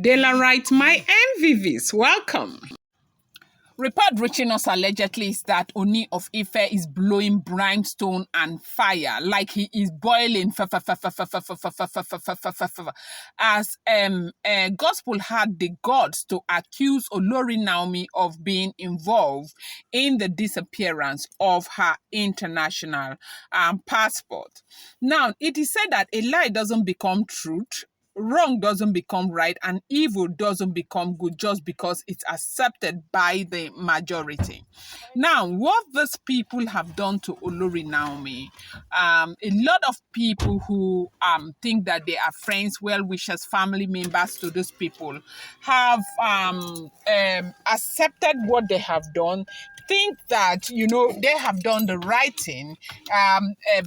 De la right, my MVVs, welcome. Report reaching us allegedly is that Ooni of Ife is blowing brimstone and fire, like he is boiling as gospel had the guts to accuse Olori Naomi of being involved in the disappearance of her international passport. Now, it is said that a lie doesn't become truth, wrong doesn't become right, and evil doesn't become good just because it's accepted by the majority. Now, what these people have done to Olori Naomi, a lot of people who think that they are friends, well wishers, family members to those people have accepted what they have done, think that they have done the right thing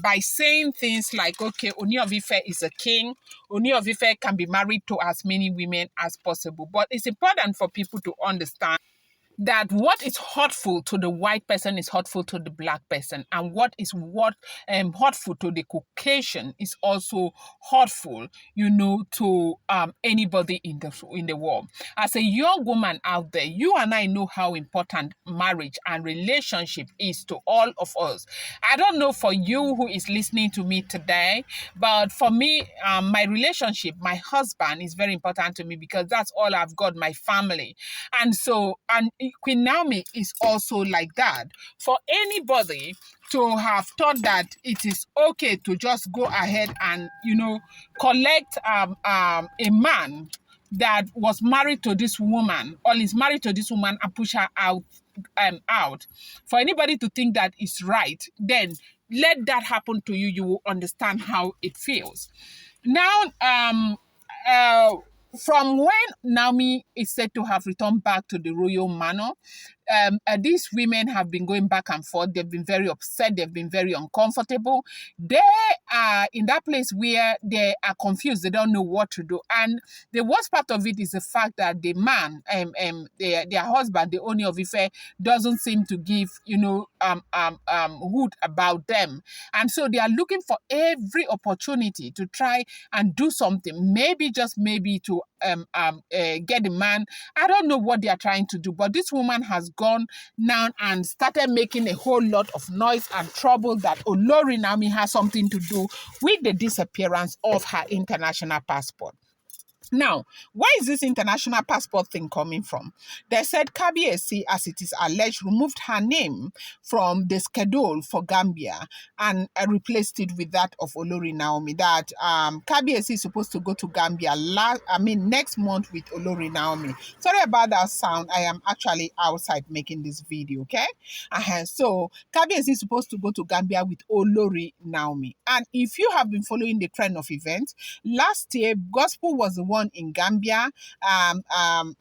by saying things like, okay, Ooni of Ife is a king. Ooni of Ife can be married to as many women as possible. But it's important for people to understand that what is hurtful to the white person is hurtful to the black person, and what is hurtful to the Caucasian is also hurtful, to anybody in the world. As a young woman out there, you and I know how important marriage and relationship is to all of us. I don't know for you who is listening to me today, but for me, my relationship, my husband is very important to me because that's all I've got, my family. And so, and Queen Naomi is also like that. For anybody to have thought that it is okay to just go ahead and, collect a man that was married to this woman or is married to this woman and push her out. For anybody to think that is right, then let that happen to you. You will understand how it feels. Now, from when Naomi is said to have returned back to the royal manor, these women have been going back and forth. They've been very upset. They've been very uncomfortable. They are in that place where they are confused. They don't know what to do. And the worst part of it is the fact that the man, their husband, the Ooni of Ife, doesn't seem to give, hoot about them. And so they are looking for every opportunity to try and do something. Maybe, just maybe, to get the man. I don't know what they are trying to do, but this woman has gone now and started making a whole lot of noise and trouble that Olori Naomi has something to do with the disappearance of her international passport. Now, where is this international passport thing coming from? They said Kabiyesi, as it is alleged, removed her name from the schedule for Gambia and replaced it with that of Olori Naomi. That Kabiyesi is supposed to go to Gambia next month with Olori Naomi. Sorry about that sound. I am actually outside making this video, okay? So Kabiyesi is supposed to go to Gambia with Olori Naomi. And if you have been following the trend of events, last year, Gospel was the one in Gambia.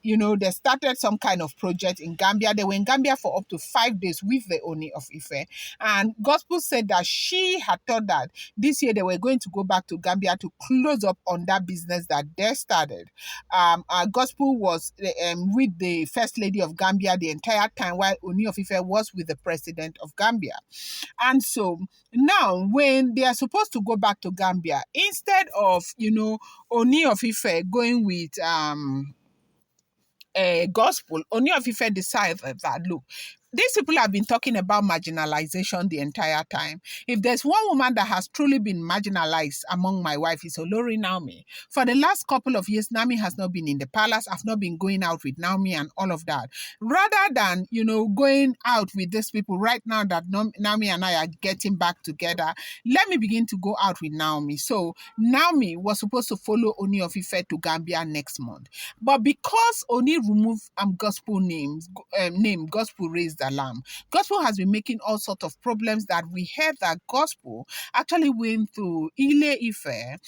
They started some kind of project in Gambia. They were in Gambia for up to 5 days with the Ooni of Ife. And Gospel said that she had thought that this year they were going to go back to Gambia to close up on that business that they started. Gospel was with the First Lady of Gambia the entire time, while Ooni of Ife was with the President of Gambia. And so now, when they are supposed to go back to Gambia, instead of, Ooni of Ife going with Gospel, Ooni of Ife decided that, look, these people have been talking about marginalization the entire time. If there's one woman that has truly been marginalized among my wife, it's Olori Naomi. For the last couple of years, Naomi has not been in the palace. I've not been going out with Naomi and all of that. Rather than, going out with these people right now that Naomi and I are getting back together, let me begin to go out with Naomi. So Naomi was supposed to follow Ooni of Ife to Gambia next month. But because Ooni removed Gospel name, Gospel raised the alarm. Gospel has been making all sorts of problems that we heard that Gospel actually went to Ile Ife,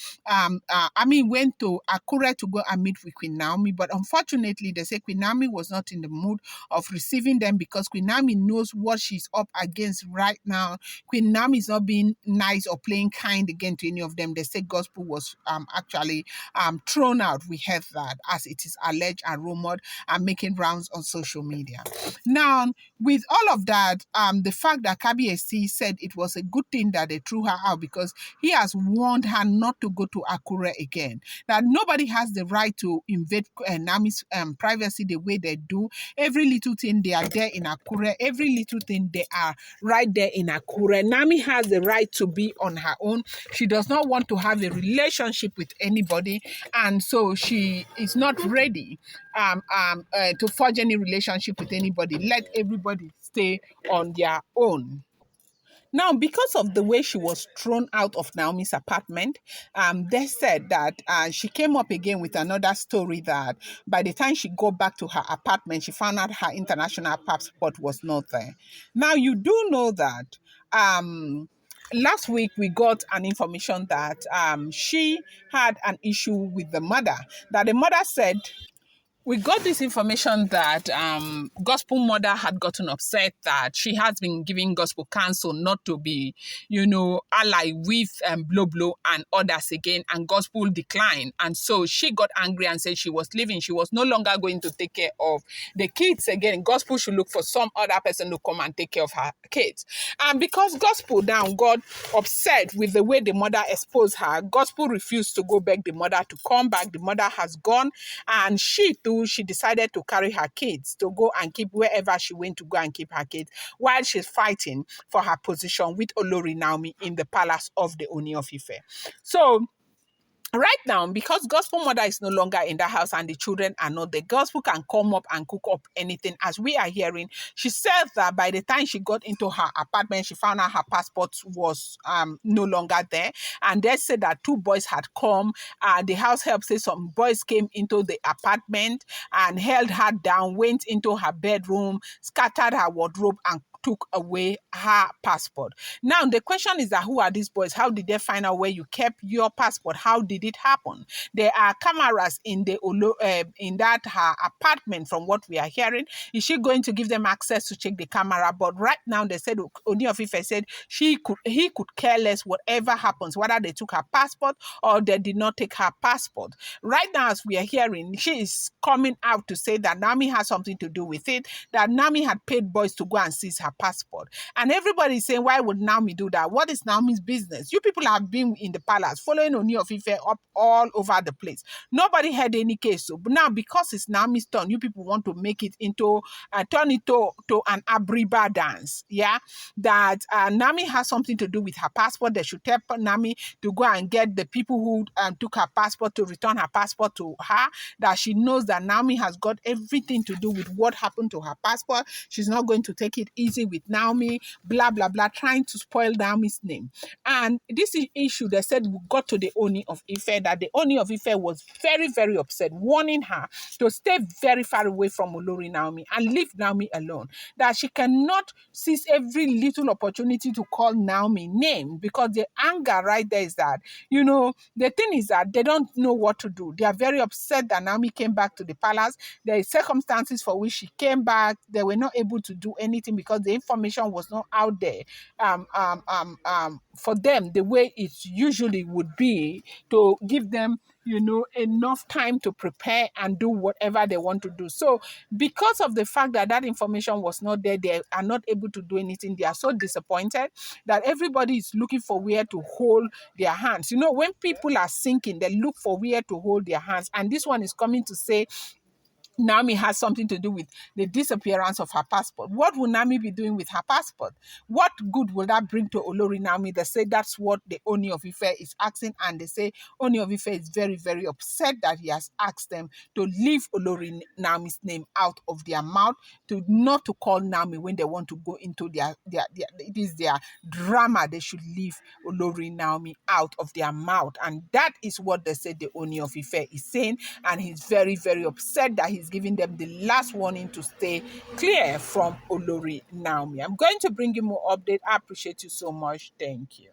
went to Akure to go and meet with Queen Naomi, but unfortunately they say Queen Naomi was not in the mood of receiving them because Queen Naomi knows what she's up against right now. Queen Naomi is not being nice or playing kind again to any of them. They say Gospel was actually thrown out. We heard that, as it is alleged and rumored and making rounds on social media. Now, with all of that, the fact that Kabiyesi said it was a good thing that they threw her out because he has warned her not to go to Akure again. That nobody has the right to invade Nami's privacy the way they do. Every little thing they are there in Akure. Every little thing they are right there in Akure. Nami has the right to be on her own. She does not want to have a relationship with anybody, and so she is not ready to forge any relationship with anybody. Let everybody stay on their own. Now, because of the way she was thrown out of Naomi's apartment, they said that she came up again with another story that by the time she got back to her apartment, she found out her international passport was not there. Now, you do know that last week we got an information that she had an issue with the mother, that the mother said we got this information that Gospel Mother had gotten upset that she has been giving Gospel Counsel not to be, ally with Blow Blow and others again, and Gospel declined. And so she got angry and said she was leaving. She was no longer going to take care of the kids again. Gospel should look for some other person to come and take care of her kids. And because Gospel now got upset with the way the mother exposed her, Gospel refused to go beg the mother to come back. The mother has gone, and she too, she decided to carry her kids to go and keep wherever she went to go and keep her kids while she's fighting for her position with Olori Naomi in the palace of the Ooni of Ife. So right now, because Gospel Mother is no longer in the house and the children are not there, Gospel can come up and cook up anything. As we are hearing, she said that by the time she got into her apartment, she found out her passport was no longer there. And they said that two boys had come. The house help says some boys came into the apartment and held her down, went into her bedroom, scattered her wardrobe, and took away her passport. Now, the question is that who are these boys? How did they find out where you kept your passport? How did it happen? There are cameras in that her apartment from what we are hearing. Is she going to give them access to check the camera? But right now, they said, Ooni of Ife said he could care less whatever happens, whether they took her passport or they did not take her passport. Right now, as we are hearing, she is coming out to say that Naomi has something to do with it, that Naomi had paid boys to go and seize her passport. And everybody is saying, why would Naomi do that? What is Naomi's business? You people have been in the palace following Ooni of Ife up all over the place. Nobody had any case. So, but now, because it's Naomi's turn, you people want to make it into, turn it to an Abriba dance. Yeah, that Naomi has something to do with her passport. They should tell Naomi to go and get the people who took her passport to return her passport to her, that she knows that Naomi has got everything to do with what happened to her passport. She's not going to take it easy with Naomi, blah, blah, blah, trying to spoil Naomi's name. And this issue, they said, we got to the Ooni of Ife, that the Ooni of Ife was very, very upset, warning her to stay very far away from Olori Naomi and leave Naomi alone, that she cannot seize every little opportunity to call Naomi name, because the anger right there is that, the thing is that they don't know what to do. They are very upset that Naomi came back to the palace. There are circumstances for which she came back. They were not able to do anything because the information was not out there for them the way it usually would be, to give them enough time to prepare and do whatever they want to do. So because of the fact that that information was not there, they are not able to do anything. They are so disappointed that everybody is looking for where to hold their hands. When people are sinking, they look for where to hold their hands. And this one is coming to say Naomi has something to do with the disappearance of her passport. What will Naomi be doing with her passport? What good will that bring to Olori Naomi? They say that's what the Ooni of Ife is asking, and they say Ooni of Ife is very, very upset that he has asked them to leave Olori Naomi's name out of their mouth, to not to call Naomi when they want to go into their it is their drama. They should leave Olori Naomi out of their mouth, and that is what they say the Ooni of Ife is saying, and he's very, very upset that he's giving them the last warning to stay clear from Olori Naomi. I'm going to bring you more update. I appreciate you so much. Thank you.